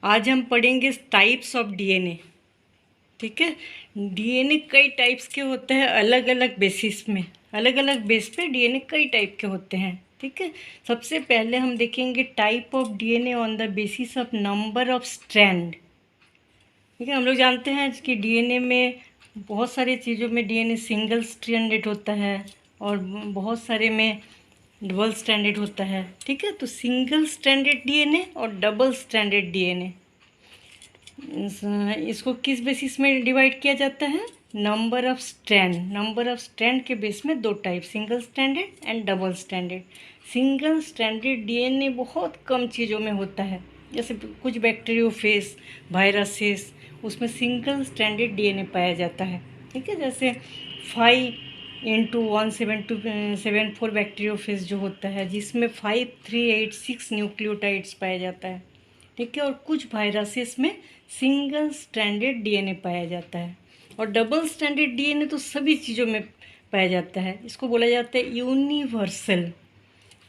आज हम पढ़ेंगे टाइप्स ऑफ डीएनए। ठीक है, डीएनए कई टाइप्स के होते हैं, अलग अलग बेसिस में, अलग अलग बेस पे डीएनए कई टाइप के होते हैं। ठीक है, सबसे पहले हम देखेंगे type of DNA on the basis of number of strand. ठीक है, हम लोग जानते हैं कि डीएनए में बहुत सारी चीज़ों में डीएनए सिंगल स्ट्रैंडेड होता है और बहुत सारे में डबल स्ट्रैंडेड होता है। ठीक है, तो सिंगल स्ट्रैंडेड डीएनए और डबल स्ट्रैंडेड डीएनए, इसको किस बेसिस में डिवाइड किया जाता है? Number of strand. Number of strand के बेस में दो type, single stranded and double stranded. Single stranded DNA बहुत कम चीज़ों में होता है, जैसे कुछ बैक्टीरियोफेज, वायरसेस, उसमें सिंगल स्ट्रैंडेड डीएनए पाया जाता है। ठीक है, जैसे 5x174 बैक्टीरियोफेज जो होता है, जिसमें 5386 न्यूक्लियोटाइड्स पाया जाता है। ठीक है, और कुछ वायरसेस में सिंगल स्ट्रैंडेड डीएनए पाया जाता है। और डबल स्ट्रैंडेड डीएनए तो सभी चीज़ों में पाया जाता है, इसको बोला जाता है यूनिवर्सल।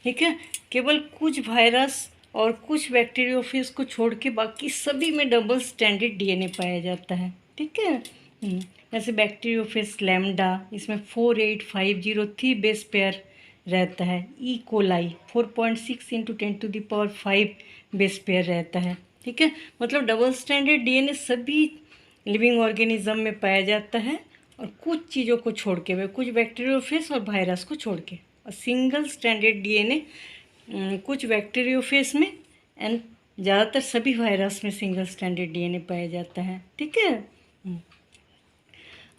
ठीक है, केवल कुछ वायरस और कुछ बैक्टीरियोफेज को छोड़ के बाकी सभी में डबल स्ट्रैंडेड डीएनए पाया जाता है। ठीक है, जैसे बैक्टीरियोफेज लैम्डा, इसमें 48503 बेस पेयर रहता है। ई कोलाई 4.6 × 10⁵ बेस पेयर रहता है। ठीक है, मतलब डबल स्ट्रैंडेड डीएनए सभी लिविंग ऑर्गेनिज्म में पाया जाता है, और कुछ चीज़ों को छोड़ के, वे कुछ बैक्टीरियोफेज और वायरस को छोड़ के। और सिंगल स्ट्रैंडेड डीएनए कुछ बैक्टीरियोफेज में एंड ज़्यादातर सभी वायरस में सिंगल स्ट्रैंडेड डीएनए पाया जाता है। ठीक है,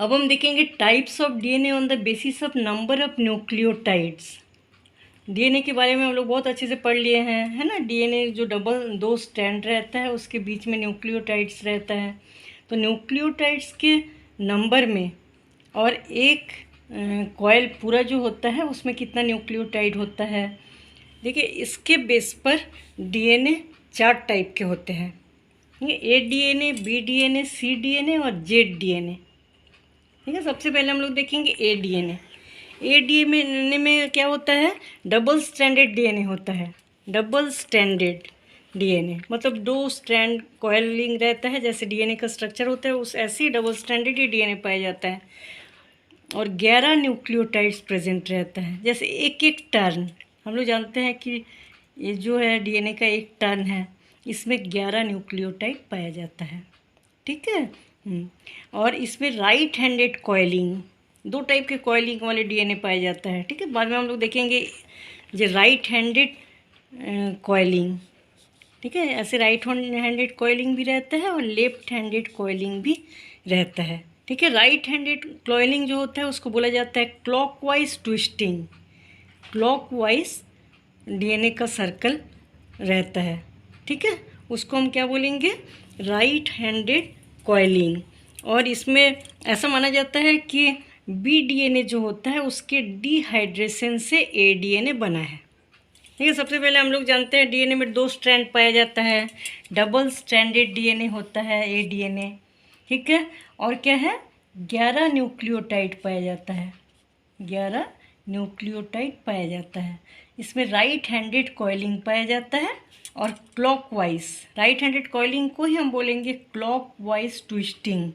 अब हम देखेंगे types of DNA on the basis of number of nucleotides. DNA के बारे में हम लोग बहुत अच्छे से पढ़ लिए हैं, है ना। डीएनए जो दो स्ट्रैंड रहता है, उसके बीच में न्यूक्लियोटाइड्स रहता है। तो न्यूक्लियोटाइड्स के नंबर में और एक कॉइल पूरा जो होता है उसमें कितना न्यूक्लियोटाइड होता है। देखिए, इसके बेस पर डीएनए 4 टाइप के होते हैं, ए डीएनए, बी डीएनए, सी डीएनए और जेड डीएनए। ठीक है, सबसे पहले हम लोग देखेंगे ए डीएनए। ए डीएनए में क्या होता है? डबल स्ट्रैंडेड डीएनए होता है। डबल स्ट्रैंडेड डीएनए मतलब दो स्ट्रैंड कॉइलिंग रहता है, जैसे डीएनए का स्ट्रक्चर होता है उस ऐसे ही डबल स्ट्रैंडेड ही डीएनए पाया जाता है। और 11 न्यूक्लियोटाइड्स प्रेजेंट रहता है, जैसे एक एक टर्न। हम लोग जानते हैं कि ये जो है डीएनए का एक टर्न है, इसमें 11 न्यूक्लियोटाइड पाया जाता है। ठीक है, और इसमें राइट हैंडेड कॉइलिंग, दो टाइप के कॉइलिंग वाले डीएनए पाया जाता है। ठीक है, बाद में हम लोग देखेंगे ये राइट हैंडेड कॉइलिंग। ठीक है, ऐसे राइट हैंडेड कॉइलिंग भी रहता है और लेफ्ट हैंडेड कॉइलिंग भी रहता है। ठीक है, राइट हैंडेड कॉइलिंग जो होता है उसको बोला जाता है क्लॉकवाइज ट्विस्टिंग। क्लॉकवाइज डीएनए का सर्कल रहता है। ठीक है, उसको हम क्या बोलेंगे? Right handed coiling. और इसमें ऐसा माना जाता है कि बी डीएनए जो होता है उसके डिहाइड्रेशन से ए डीएनए बना है। ठीक है, सबसे पहले हम लोग जानते हैं डीएनए में दो स्ट्रैंड पाया जाता है। डबल स्ट्रैंडेड डीएनए होता है ए डीएनए। ठीक है, और क्या है? 11 न्यूक्लियोटाइड पाया जाता है। 11 न्यूक्लियोटाइड पाया जाता है। इसमें राइट हैंडेड कॉइलिंग पाया जाता है और क्लॉकवाइज, राइट हैंडेड कॉइलिंग को ही हम बोलेंगे क्लॉकवाइज ट्विस्टिंग।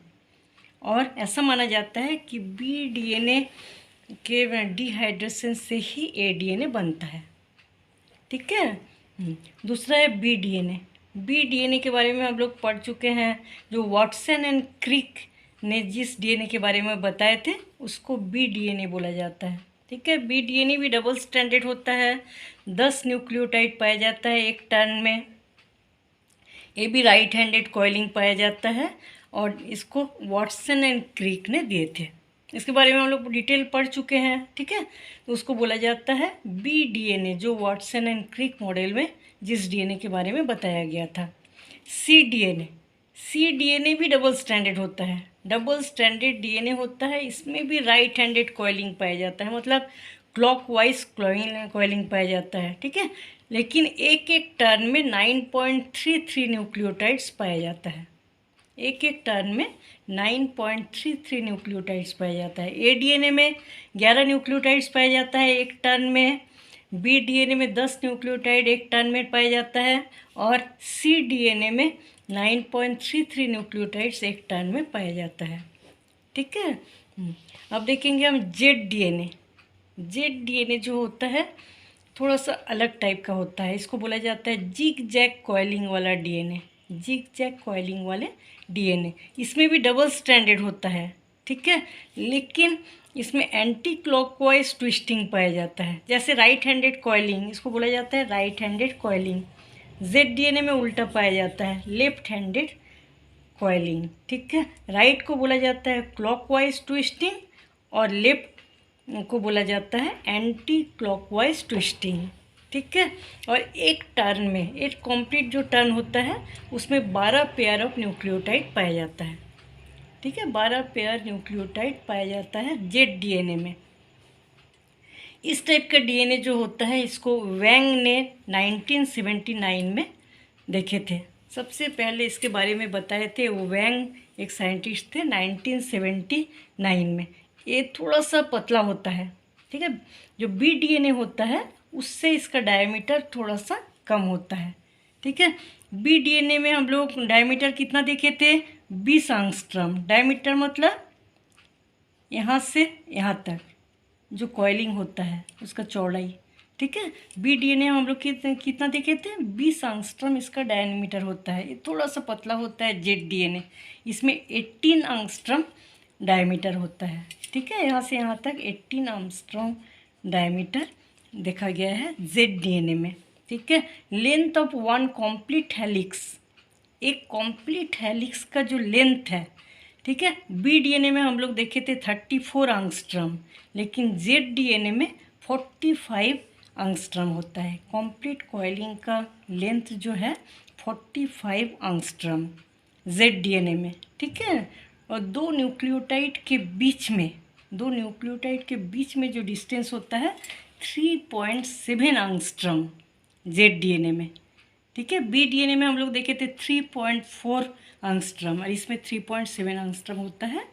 और ऐसा माना जाता है कि बी डीएनए के डिहाइड्रेशन से ही ए डीएनए बनता है। ठीक है, दूसरा है बी डीएनए। बी डीएनए के बारे में हम लोग पढ़ चुके हैं, जो वाटसन एंड क्रिक ने जिस डीएनए के बारे में बताए थे उसको बी डीएनए बोला जाता है। ठीक है, बी डीएनए भी डबल स्ट्रैंडेड होता है, 10 न्यूक्लियोटाइड पाया जाता है एक टर्न में। ये भी राइट हैंडेड कॉइलिंग पाया जाता है और इसको वाटसन एंड क्रिक ने दिए थे। इसके बारे में हम लोग डिटेल पढ़ चुके हैं। ठीक है, तो उसको बोला जाता है बी डीएनए, जो वाटसन एंड क्रिक मॉडल में जिस डीएनए के बारे में बताया गया था। सी डीएनए, सी डीएनए भी डबल स्ट्रैंडेड होता है। डबल स्ट्रैंडेड डीएनए होता है, इसमें भी राइट हैंडेड कॉइलिंग पाया जाता है, मतलब क्लॉकवाइज कॉइलिंग पाया जाता है। ठीक है, लेकिन एक एक टर्न में 9.33 न्यूक्लियोटाइड्स पाया जाता है। एक एक टर्न में 9.33 न्यूक्लियोटाइड्स पाया जाता है। ए डीएनए में 11 न्यूक्लियोटाइड्स पाया जाता है एक टर्न में, बी डीएनए में 10 न्यूक्लियोटाइड एक टर्न में पाया जाता है और सी डीएनए में 9.33 न्यूक्लियोटाइड्स एक टर्न में पाया जाता है। ठीक है। अब देखेंगे हम जेड डीएनए। जेड डीएनए जो होता है थोड़ा सा अलग टाइप का होता है। इसको बोला जाता है जिग जैग कॉइलिंग वाला डीएनए। जिग जैग कॉइलिंग वाले डीएनए, इसमें भी डबल स्ट्रैंडेड होता है। ठीक है, लेकिन इसमें एंटी क्लॉकवाइज ट्विस्टिंग पाया जाता है। जैसे राइट हैंडेड कॉइलिंग, इसको बोला जाता है right handed coiling. Z DNA में उल्टा पाया जाता है, लेफ्ट हैंडेड कॉइलिंग। ठीक है, राइट को बोला जाता है क्लॉकवाइज ट्विस्टिंग और लेफ्ट को बोला जाता है एंटी क्लॉकवाइज ट्विस्टिंग। ठीक है, और एक टर्न में, एक कंप्लीट जो टर्न होता है उसमें 12 पेयर ऑफ न्यूक्लियोटाइड पाया जाता है। ठीक है, 12 पेयर न्यूक्लियोटाइड पाया जाता है जेड डीएनए में। इस टाइप का डीएनए जो होता है इसको वैंग ने 1979 में देखे थे। सबसे पहले इसके बारे में बताए थे वो वैंग, एक साइंटिस्ट थे 1979 में। ये थोड़ा सा पतला होता है। ठीक है, जो बी डीएनए होता है उससे इसका डायमीटर थोड़ा सा कम होता है। ठीक है, बी डीएनए में हम लोग डायमीटर कितना देखे थे, 20 एंगस्ट्रॉम। डायमीटर मतलब यहाँ से यहाँ तक जो कॉइलिंग होता है उसका चौड़ाई। ठीक है, बी डीएनए हम लोग कितना देखे थे, 20 एंगस्ट्रॉम इसका डायमीटर होता है। ये थोड़ा सा पतला होता है जेड डीएनए, इसमें 18 एंगस्ट्रॉम डायमीटर होता है। ठीक है, यहाँ से यहाँ तक 18 एंगस्ट्रॉम डायमीटर देखा गया है जेड डीएनए में। ठीक है, length of one complete helix, एक कॉम्प्लीट हेलिक्स का जो लेंथ है, ठीक है, बी डीएनए में हम लोग देखे थे 34 एंगस्ट्रॉम, लेकिन जेड डीएनए में 45 एंगस्ट्रॉम होता है। कॉम्प्लीट कॉइलिंग का लेंथ जो है 45 एंगस्ट्रॉम जेड डीएनए में। ठीक है, और दो न्यूक्लियोटाइड के बीच में जो डिस्टेंस होता है 3.7 एंगस्ट्रॉम जेड डीएनए में। ठीक है, बी डीएनए में हम लोग देखे थे 3.4 एंगस्ट्रॉम और इसमें 3.7 एंगस्ट्रॉम होता है।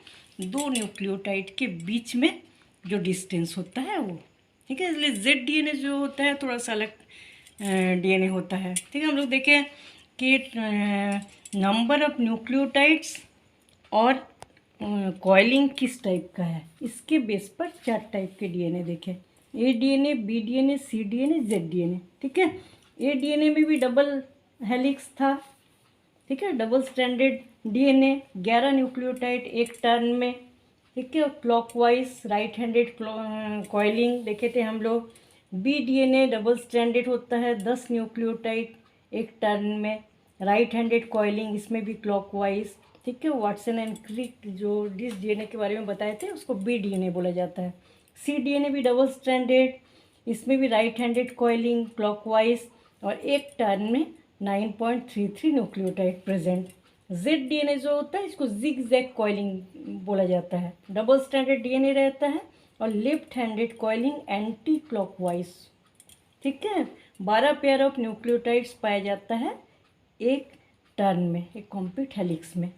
दो न्यूक्लियोटाइड के बीच में जो डिस्टेंस होता है वो। ठीक है, इसलिए जेड डीएनए जो होता है थोड़ा सा अलग डीएनए होता है। ठीक है, हम लोग देखें कि नंबर ऑफ न्यूक्लियोटाइड्स और कॉइलिंग किस टाइप का है, इसके बेस पर 4 टाइप के डीएनए देखें, ए डीएनए, बी डीएनए, सी डीएनए, जेड डीएनए। ठीक है, ए डीएनए में भी डबल हेलिक्स था। ठीक है, डबल स्ट्रैंडेड डीएनए, 11 न्यूक्लियोटाइड एक टर्न में। ठीक है, क्लॉकवाइज राइट हैंडेड कॉइलिंग देखे थे हम लोग। बी डीएनए डबल स्ट्रैंडेड होता है, 10 न्यूक्लियोटाइड एक टर्न में, राइट हैंडेड कॉइलिंग, इसमें भी क्लॉकवाइज। ठीक है, वाटसन एंड क्रिक जो जिस डीएनए के बारे में बताए थे उसको बी डीएनए बोला जाता है। सी डीएनए भी डबल स्ट्रैंडेड, इसमें भी राइट हैंडेड कॉइलिंग, क्लॉकवाइज और एक टर्न में 9.33 न्यूक्लियोटाइड प्रेजेंट। जेड डीएनए जो होता है इसको जिग जैग कॉइलिंग बोला जाता है। डबल स्ट्रैंडेड डीएनए रहता है और left handed coiling anti clockwise. ठीक है, 12 पेयर ऑफ न्यूक्लियोटाइड्स पाया जाता है एक टर्न में, एक कॉम्प्लीट हेलिक्स में।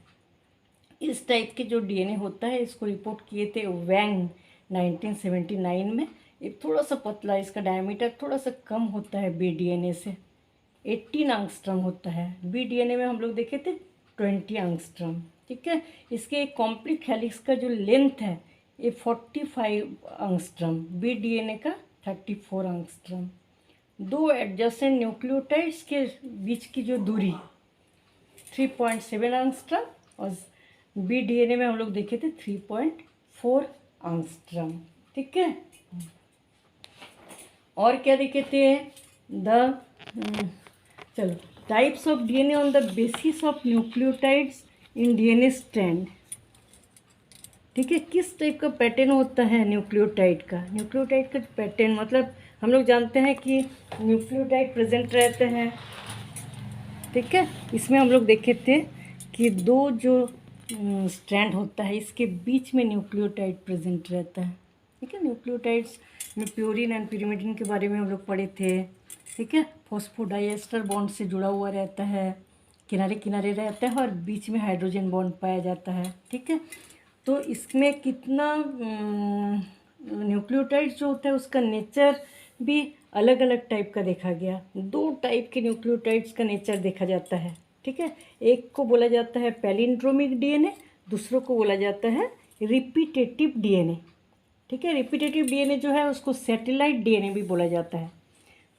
इस टाइप के जो डीएनए होता है इसको रिपोर्ट किए थे वैंग 1979 में। एक थोड़ा सा पतला, इसका डायमीटर थोड़ा सा कम होता है बी डीएनए से, 18 एंगस्ट्रॉम होता है। बी डीएनए में हम लोग देखे थे 20 एंगस्ट्रॉम। ठीक है, इसके कॉम्प्लीट हेलिक्स का जो लेंथ है ये 45 एंगस्ट्रॉम, बी डीएनए का 34 एंगस्ट्रॉम। दो एडजेसेंट न्यूक्लियोटाइड्स के बीच की जो दूरी 3.7 एंगस्ट्रॉम और बी डीएनए में हम लोग देखे थे 3.4 एंगस्ट्रॉम। ठीक है, और क्या देखे थे, चलो types of DNA on the basis of nucleotides in DNA strand. ठीक है, किस टाइप का पैटर्न होता है न्यूक्लियोटाइड का। न्यूक्लियोटाइड का पैटर्न मतलब हम लोग जानते हैं कि न्यूक्लियोटाइड प्रेजेंट रहते हैं। ठीक है, इसमें हम लोग देखे थे कि दो जो स्ट्रैंड होता है इसके बीच में न्यूक्लियोटाइड प्रेजेंट रहता है। ठीक है, न्यूक्लियोटाइड्स में प्यूरिन एंड पिरिमिडिन के बारे में हम लोग पढ़े थे। ठीक है, फॉस्फोडाइएस्टर बॉन्ड से जुड़ा हुआ रहता है, किनारे किनारे रहता है और बीच में हाइड्रोजन बॉन्ड पाया जाता है। ठीक है, तो इसमें कितना न्यूक्लियोटाइड जो होता है उसका नेचर भी अलग अलग टाइप का देखा गया। 2 टाइप के न्यूक्लियोटाइड्स का नेचर देखा जाता है, ठीक है। एक को बोला जाता है पैलिंड्रोमिक डीएनए, दूसरों को बोला जाता है रिपीटेटिव डीएनए, ठीक है। रिपीटेटिव डीएनए जो है उसको सैटेलाइट डीएनए भी बोला जाता है।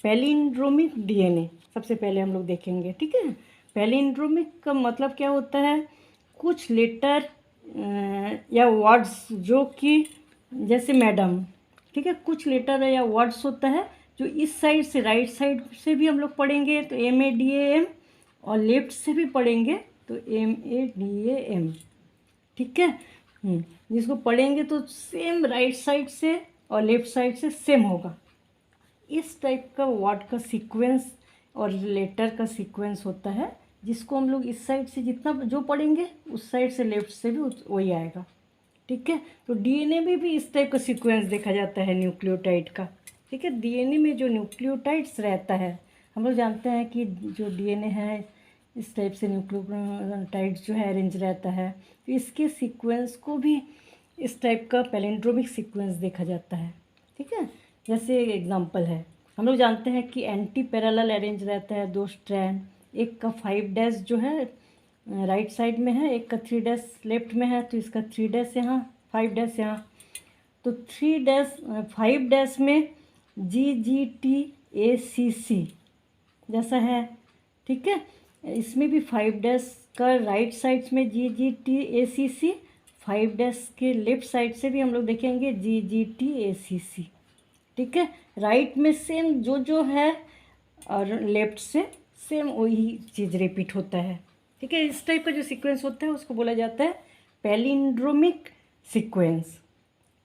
पैलिंड्रोमिक डीएनए सबसे पहले हम लोग देखेंगे, ठीक है। पैलिंड्रोमिक का मतलब क्या होता है, कुछ लेटर या वर्ड्स जो कि जैसे मैडम, ठीक है, कुछ लेटर या वर्ड्स होता है जो इस साइड से राइट साइड से भी हम लोग पढ़ेंगे तो MADAM, और लेफ्ट से भी पढ़ेंगे तो MADAM, ठीक है। जिसको पढ़ेंगे तो सेम राइट साइड से और लेफ्ट साइड से सेम होगा। इस टाइप का वर्ड का सीक्वेंस और लेटर का सीक्वेंस होता है, जिसको हम लोग इस साइड से जितना जो पढ़ेंगे उस साइड से लेफ्ट से भी वही आएगा, ठीक है। तो डीएनए में भी इस टाइप का सीक्वेंस देखा जाता है न्यूक्लियोटाइड का, ठीक है। डीएनए में जो न्यूक्लियोटाइड्स रहता है, हम लोग जानते हैं कि जो डीएनए है इस टाइप से न्यूक्लियोटाइड्स जो है अरेंज रहता है, तो इसके सीक्वेंस को भी इस टाइप का पैलिंड्रोमिक सीक्वेंस देखा जाता है, ठीक है। जैसे एग्जांपल है, हम लोग जानते हैं कि एंटी पैरेलल अरेंज रहता है 2 स्ट्रैंड, एक का 5 डैश जो है राइट साइड में है, एक का 3 डैश लेफ्ट में है, तो इसका 3 डैश यहाँ 5 डैश यहाँ, तो 3 डैश 5 डैश में GGTACC जैसा है, ठीक है। इसमें भी 5 डैश का राइट साइड में GGTACC, 5 डैश के लेफ्ट साइड से भी हम लोग देखेंगे GGTACC, ठीक है। राइट में सेम जो है और लेफ्ट से सेम वही चीज़ रिपीट होता है, ठीक है। इस टाइप का जो सीक्वेंस होता है उसको बोला जाता है पैलिंड्रोमिक सीक्वेंस,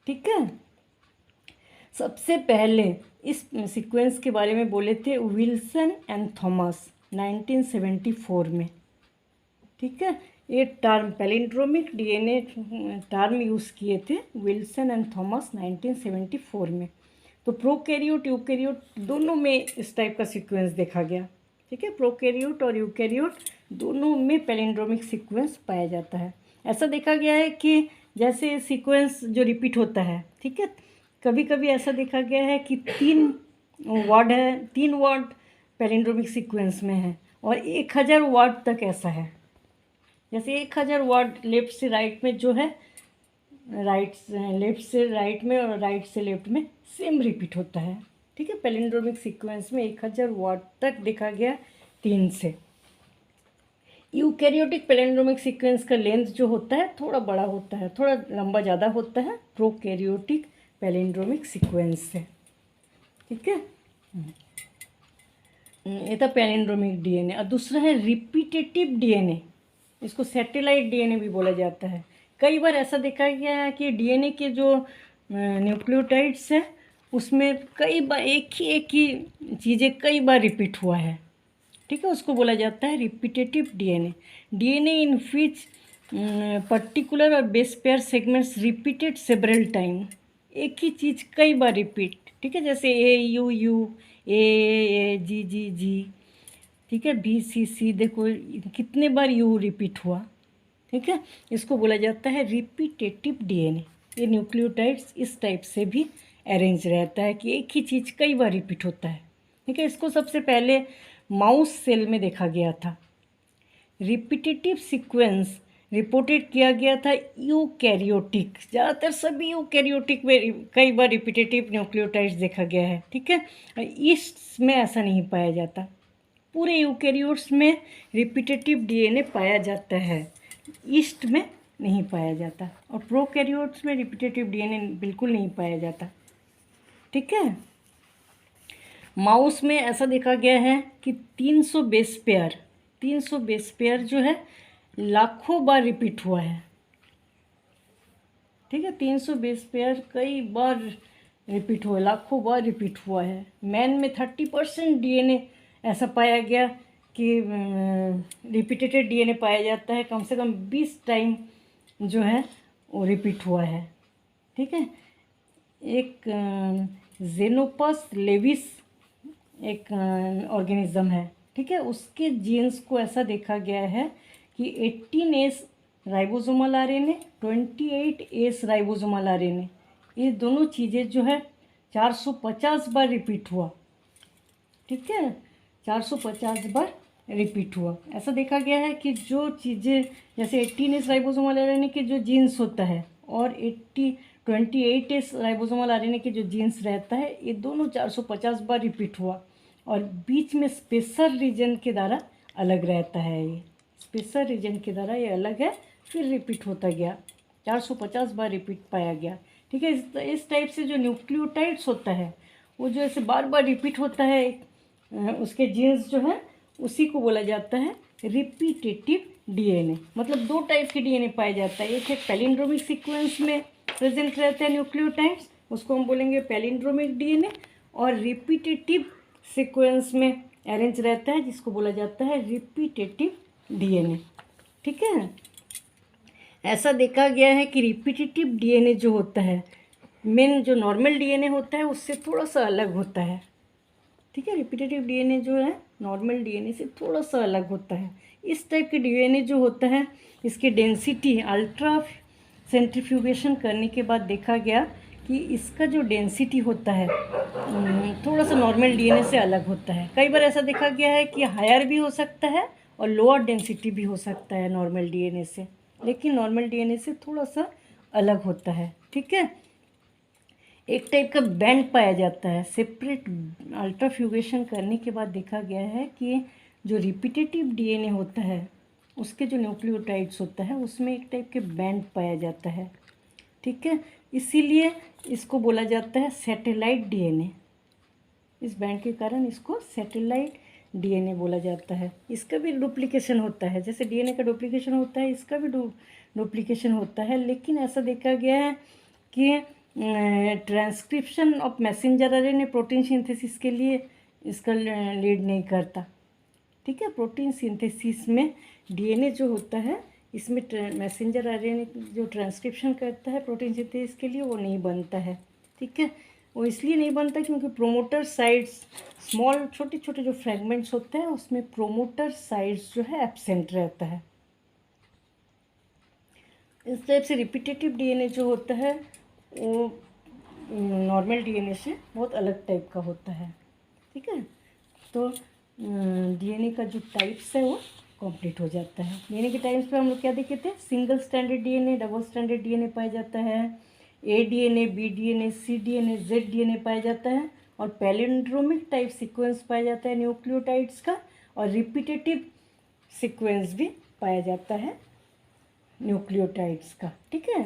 ठीक है। सबसे पहले इस सीक्वेंस के बारे में बोले थे विल्सन एंड थॉमस 1974 में, ठीक है। ये term palindromic DNA term use किए थे विल्सन एंड थॉमस 1974 में। तो प्रोकैरियोट यूकैरियोट दोनों में इस टाइप का सीक्वेंस देखा गया, ठीक है। प्रोकैरियोट और यूकैरियोट दोनों में पैलिंड्रोमिक सीक्वेंस पाया जाता है। ऐसा देखा गया है कि जैसे सीक्वेंस जो रिपीट होता है, ठीक है, कभी कभी ऐसा देखा गया है कि 3 वर्ड पैलिंड्रोमिक सीक्वेंस में है और 1000 वर्ड तक ऐसा है। जैसे 1000 वर्ड लेफ्ट से राइट में जो है, लेफ्ट से राइट में और राइट से लेफ्ट में सेम रिपीट होता है, ठीक है। पैलिंड्रोमिक सीक्वेंस में 1000 वर्ड तक देखा गया 3 से। यूकैरियोटिक पैलिंड्रोमिक सीक्वेंस का लेंथ जो होता है थोड़ा बड़ा होता है, थोड़ा लंबा ज़्यादा होता है प्रोकैरियोटिक पैलिंड्रोमिक सीक्वेंस से, ठीक है। ये था पैलिंड्रोमिक डीएनए। और दूसरा है रिपीटेटिव डीएनए, इसको सैटेलाइट डीएनए भी बोला जाता है। कई बार ऐसा देखा गया है कि डीएनए के जो न्यूक्लियोटाइड्स है उसमें कई बार एक ही चीज़ें कई बार रिपीट हुआ है, ठीक है, उसको बोला जाता है repetitive DNA. DNA in which particular और base pair segments repeated several time, एक ही चीज़ कई बार रिपीट, ठीक है। जैसे AUU, AGGG, ठीक है, BCC, देखो कितने बार U रिपीट हुआ, ठीक है, इसको बोला जाता है रिपीटेटिव डीएनए। ये न्यूक्लियोटाइड्स इस टाइप से भी अरेंज रहता है कि एक ही चीज़ कई बार रिपीट होता है, ठीक है। इसको सबसे पहले माउस सेल में देखा गया था। रिपीटेटिव सीक्वेंस रिपोर्टेड किया गया था यूकैरियोटिक, ज़्यादातर सभी यूकैरियोटिक में कई बार रिपीटेटिव न्यूक्लियोटाइड्स देखा गया है, ठीक है। ईस्ट में ऐसा नहीं पाया जाता, पूरे यूकैरियोट्स में रिपीटेटिव डीएनए पाया जाता है, ईस्ट में नहीं पाया जाता। और प्रोकैरियोट्स में रिपीटेटिव डीएनए बिल्कुल नहीं पाया जाता, ठीक है। माउस में ऐसा देखा गया है कि 300 बेस पेयर जो है लाखों बार रिपीट हुआ है, ठीक है। 300 बेस पेयर कई बार रिपीट हुआ, लाखों बार रिपीट हुआ है। मैन में 30% डीएनए ऐसा पाया गया कि रिपीटेटेड डीएनए पाया जाता है, कम से कम 20 टाइम जो है वो रिपीट हुआ है, ठीक है। एक जेनोपस लेविस एक ऑर्गेनिज्म है, ठीक है, उसके जीन्स को ऐसा देखा गया है कि 18S ribosomal RNA, 28S ribosomal RNA, ये दोनों चीज़ें जो है 450 बार रिपीट हुआ, ठीक है, 450 बार रिपीट हुआ। ऐसा देखा गया है कि जो चीज़ें जैसे 18S राइबोसोमल आरएनए के जो जीन्स होता है और 28S राइबोसोमल आरएनए के जो जीन्स रहता है, ये दोनों 450 बार रिपीट हुआ और बीच में स्पेसर रीजन के द्वारा अलग रहता है। ये स्पेसर रीजन के द्वारा ये अलग है, फिर रिपीट होता गया, 450 बार रिपीट पाया गया। ठीक है, इस टाइप से जो न्यूक्लियोटाइड्स होता है वो जो ऐसे बार बार रिपीट होता है, उसके जीन्स जो है उसी को बोला जाता है रिपीटेटिव डीएनए। मतलब दो टाइप के डीएनए पाया जाता है, एक है पैलिंड्रोमिक सीक्वेंस में प्रेजेंट रहते हैं न्यूक्लियोटाइड्स, उसको हम बोलेंगे पैलिंड्रोमिक डीएनए, और रिपीटेटिव सीक्वेंस में अरेंज रहता है जिसको बोला जाता है रिपीटेटिव डीएनए। ठीक है, ऐसा देखा गया है कि रिपीटेटिव डीएनए जो होता है मेन जो नॉर्मल डीएनए होता है उससे थोड़ा सा अलग होता है। ठीक है, रिपीटेटिव डीएनए जो है नॉर्मल डीएनए से थोड़ा सा अलग होता है। इस टाइप के डीएनए जो होता है इसकी डेंसिटी अल्ट्रा सेंट्रीफ्यूगेशन करने के बाद देखा गया कि इसका जो डेंसिटी होता है थोड़ा सा नॉर्मल डीएनए से अलग होता है। कई बार ऐसा देखा गया है कि हायर भी हो सकता है और लोअर डेंसिटी भी हो सकता है नॉर्मल डीएनए से, लेकिन नॉर्मल डीएनए से थोड़ा सा अलग होता है। ठीक है, एक टाइप का बैंड पाया जाता है। सेपरेट अल्ट्राफ्यूगेशन करने के बाद देखा गया है कि जो रिपीटेटिव डीएनए होता है उसके जो न्यूक्लियोटाइड्स होता है उसमें एक टाइप के बैंड पाया जाता है। ठीक है, इसीलिए इसको बोला जाता है सैटेलाइट डीएनए। इस बैंड के कारण इसको सैटेलाइट डीएनए बोला जाता है। इसका भी डुप्लीकेशन होता है, जैसे डीएनए का डुप्लीकेशन होता है इसका भी डुप्लीकेशन होता है, लेकिन ऐसा देखा गया है कि transcription of messenger RNA protein synthesis के लिए इसका लीड नहीं करता। ठीक है, प्रोटीन सिंथेसिस में डीएनए जो होता है इसमें मैसेंजर आरएनए जो ट्रांसक्रिप्शन करता है प्रोटीन सिंथेसिस के लिए वो नहीं बनता है। ठीक है, वो इसलिए नहीं बनता क्योंकि प्रोमोटर साइट्स स्मॉल छोटे छोटे जो फ्रेगमेंट्स होते हैं उसमें प्रोमोटर साइट्स जो है एब्सेंट रहता है। इस टाइप से रिपीटेटिव डीएनए जो होता है वो नॉर्मल डीएनए से बहुत अलग टाइप का होता है। ठीक है, तो डीएनए का जो टाइप्स है वो कंप्लीट हो जाता है। डीएनए के टाइप्स पे हम लोग क्या देखे थे, single standard DNA, double standard DNA पाया जाता है, ए डीएनए, बी डीएनए, सी डीएनए, जेड डीएनए पाया जाता है, और पैलिंड्रोमिक टाइप सीक्वेंस पाया जाता है न्यूक्लियोटाइड्स का, और रिपीटेटिव सीक्वेंस भी पाया जाता है न्यूक्लियोटाइड्स का। ठीक है,